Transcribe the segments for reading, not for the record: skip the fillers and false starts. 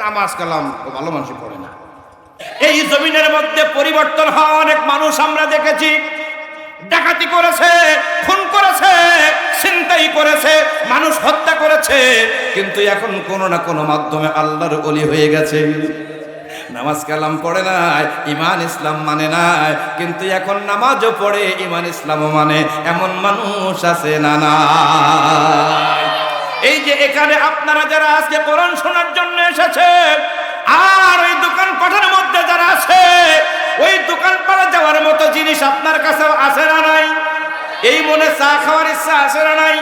নামাজ কালাম ভালো মানুষ পড়ে না। এই জমিনের মধ্যে পরিবর্তন হওয়া অনেক মানুষ আমরা দেখেছি, ডাকাতি করেছে, খুন করেছে, ছিনতাই করেছে, মানুষ হত্যা করেছে, কিন্তু এখন কোনো না কোনো মাধ্যমে আল্লাহর ওলি হয়ে গেছে। নামাজ কালাম পড়ে নাই, ইমান ইসলাম মানে নাই, কিন্তু এখন নামাজও পড়ে, ইমান ইসলামও মানে, এমন মানুষ আছে না না? এই যে এখানে আপনারা যারা আজকে কোরআন শোনার জন্য এসেছে, আর ওই দোকান পাঠার মধ্যে যারা আছে, ওই দোকান পাড়া যাওয়ার মতো জিনিস আপনার কাছে আছে না নাই? এই মনে চা খাওয়ার ইচ্ছা আছে না নাই?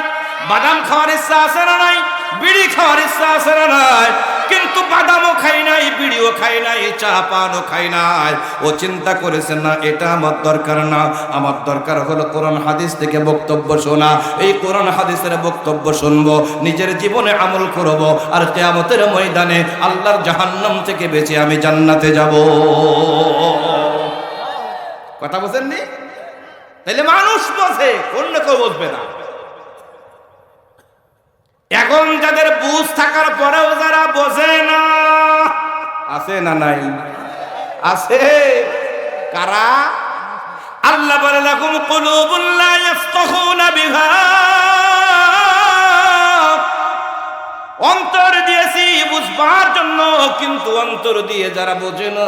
বাদাম খাওয়ার ইচ্ছা আছে না নাই? বিড়ি খাওয়ার ইচ্ছা আছে না নাই? কিন্তু বাদামও খাই নাই, বিড়িও খাই নাই, চা পানও খাই নাই। ও চিন্তা করেছেন না এটা আমার দরকার না, আমার দরকার হলো কোরআন হাদিস থেকে বক্তব্য শোনা। এই কোরআন হাদিসের বক্তব্য শুনবো, নিজের জীবনে আমল করব, আর কিয়ামতের ময়দানে আল্লাহর জাহান্নাম থেকে বেঁচে আমি জান্নাতে যাব। কথা বুঝেননি? তাহলে মানুষ বোঝে, অন্য কেউ বুঝবে না। এখন যাদের বুঝ থাকার পরেও যারা বোঝে না, আছে না নাই? আছে। কারা? আল্লাহ বলে লাকুম কুলুবুন লা ইয়াফকাহুনা বিহা, অন্তর দিয়েছি বুঝবার জন্য, কিন্তু অন্তর দিয়ে যারা বোঝে না,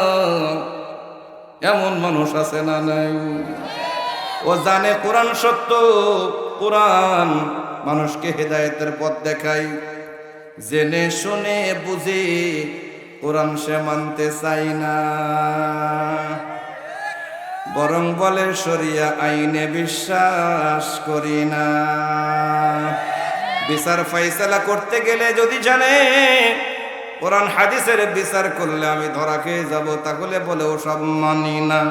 এমন মানুষ আছে না নাই? ও জানে কোরআন সত্য, কোরআন মানুষকে হেদায়েতের পথ দেখায়, জেনে শুনে বুঝে কোরআন সে মানতে চাই না, বরং বলে শরিয়া আইনে বিশ্বাস করি না। বিচার ফয়সালা করতে গেলে যদি জানে কোরআন হাদিসের বিচার করলে আমি ধরা খেয়ে যাব, তাহলে বলে ও সব মানি না।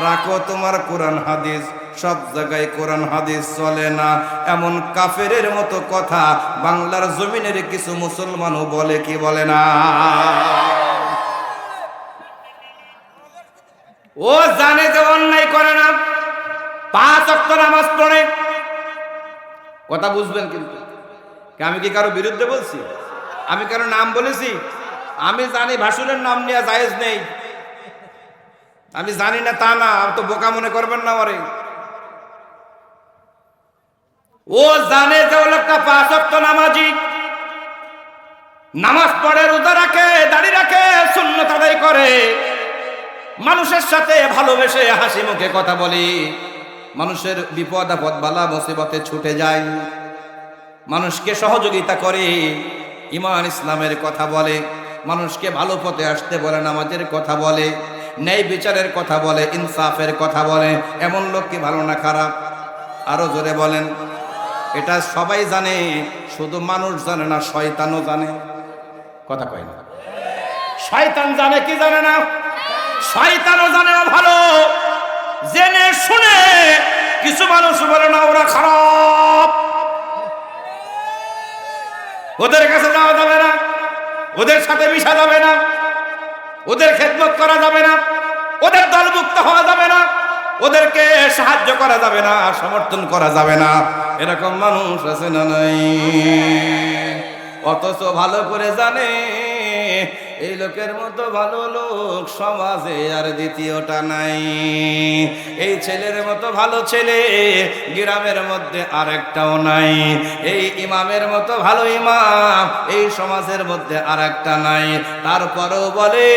রাখো তোমার কোরআন হাদিস, সব জায়গায় কোরআন হাদিস চলে না, এমন কাফেরের মতো কথা বাংলার জমিনের কিছু মুসলমানও বলে কি বলে না? ও জানে যে অন্যায় করে না, 5 ওয়াক্ত নামাজ পড়ে। কথা বুঝবেন কিন্তু, আমি কি কারো বিরুদ্ধে বলছি? আমি কারো নাম বলেছি? আমি জানি ভাসুরের নাম নেওয়া জায়েজ নেই, আমি জানি না তা না, তো বোকা মনে করবেন না আমারে। ও জানে যে ও লোকটা 5 ওয়াক্ত নামাজি, নামাজ পড়ে, রোজা রাখে, দাড়ি রাখে, সুন্নাত আদায় করে, মানুষের সাথে ভালোবেসে হাসি মুখে কথা বলি, মানুষের বিপদ আপদ বালা মুসিবতে ছুটে যায়, মানুষকে সহযোগিতা করে, ঈমান ইসলামের কথা বলে, মানুষকে ভালো পথে আসতে বলে, নামাজের কথা বলে, ন্যায় বিচারের কথা বলে, ইনসাফের কথা বলে, এমন লোক কি ভালো না খারাপ? আরো জোরে বলেন। এটা সবাই জানে, শুধু মানুষ জানে না, শয়তানও জানে। কথা কয় না? শয়তান জানে কি জানে না? শয়তানও জানে ভালো, জেনে শুনে কিছু মানুষ বলে না ওরা খারাপ, ওদের কাছে যাওয়া যাবে না, ওদের সাথে মিশা যাবে না, ওদের খেদমত করা যাবে না, ওদের দলভুক্ত হওয়া যাবে না, ওদেরকে সাহায্য করা যাবে না, সমর্থন করা যাবে না। এরকম মানুষ আছে না নাই? অথচ ভালো করে জানে এই লোকের মতো ভালো লোক সমাজে আর দ্বিতীয়টা নাই। এই ছেলের মতো ভালো ছেলে গ্রামের মধ্যে আরেকটাও নাই। এই ইমামের মতো ভালো ইমাম এই সমাজের মধ্যে আরেকটা নাই। তারপরেও বলে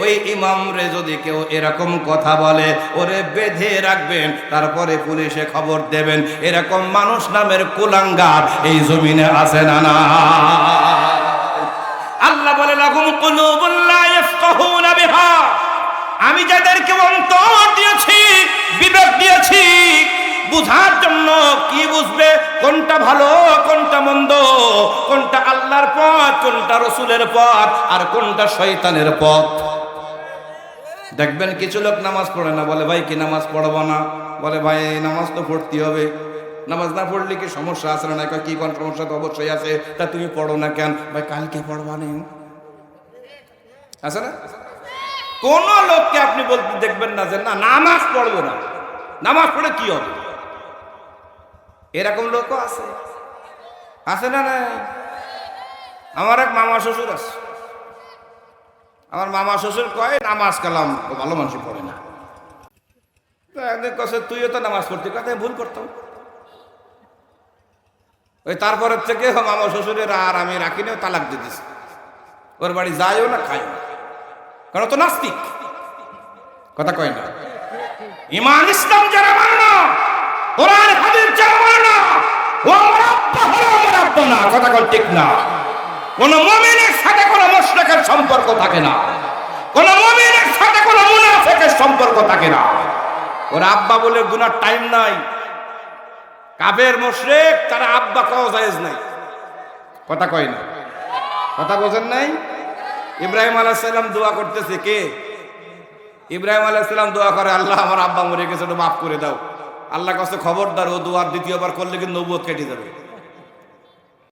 ওই ইমাম রে যদি কেউ এরকম কথা বলে ওরে বেঁধে রাখবেন, তারপরে পুলিশে খবর দেবেন। এরকম মানুষ নামের কুলাঙ্গার এই জমিনে আছে না না? আল্লাহ বলে লাহুম কুলুবুন লা ইয়াফকাহুনা বিহা, আমি যাদেরকে অন্তর দিয়েছি, বিবেক দিয়েছি বুঝার জন্য, কি বুঝবে কোনটা ভালো কোনটা মন্দ, কোনটা আল্লাহর পথ কোনটা রাসূলের পথ আর কোনটা শয়তানের পথ। দেখবেন কিছু লোক নামাজ পড়ে না, বলে ভাই কি নামাজ পড়বো না? বলে ভাই নামাজ তো পড়তে হবে, নামাজ না পড়লে কি সমস্যা আছে না? কি কোন সমস্যা? তো অবশ্যই আছে। তা তুমি পড়ো না কেন? ভাই কালকে পড়বা নেই, আছে না? কোন লোককে আপনি বলতে দেখবেন না যে না নামাজ পড়বো না, নামাজ পড়ে কি হবে? এরকম লোকও আছে, আছে না? নাই। আমার এক মামা শ্বশুর আছে, আমার মামা শ্বশুর কয় নামাজ কালাম ভালো মানুষ পড়ে না। তো একদিন কছে তুইও তো নামাজ পড়তি, কথা ভুল করতাম। ওই তারপরের থেকে মামা শ্বশুরের আর আমি রাখিনি, তালাক দিয়ে দিছি। ওর বাড়ি যাইও না, খাইও না, কারণ তো নাস্তিক। কথা কয় না? ইমান ইসলাম যারা মানে না, কোরআন হাদিস যারা মানে না, ও আমার আব্বা হলো আমার আব্বা না। কথা কয় ঠিক না? কোন মুমিনের সাথে কোন মুশরিকের সম্পর্ক থাকে না, কোন মুমিনের সাথে কোন মুনাফিকের সম্পর্ক থাকে না। ওর আব্বা বলে গুনার টাইম নাই। কাফের মুশরিক তারা আব্বা কওয়া জায়েজ নাই। কথা কয় না? কথা বোঝেন নাই? ইব্রাহিম আলাইহিস সালাম দোয়া করতেছে, কে? ইব্রাহিম আলাইহিস সালাম দোয়া করে, আল্লাহ আমার আব্বা মরে গেছে, ওটা মাফ করে দাও। আল্লাহ কাছে খবরদার, ও দোয়ার দ্বিতীয়বার করলে কিন্তু নবুয়ত কেটে যাবে।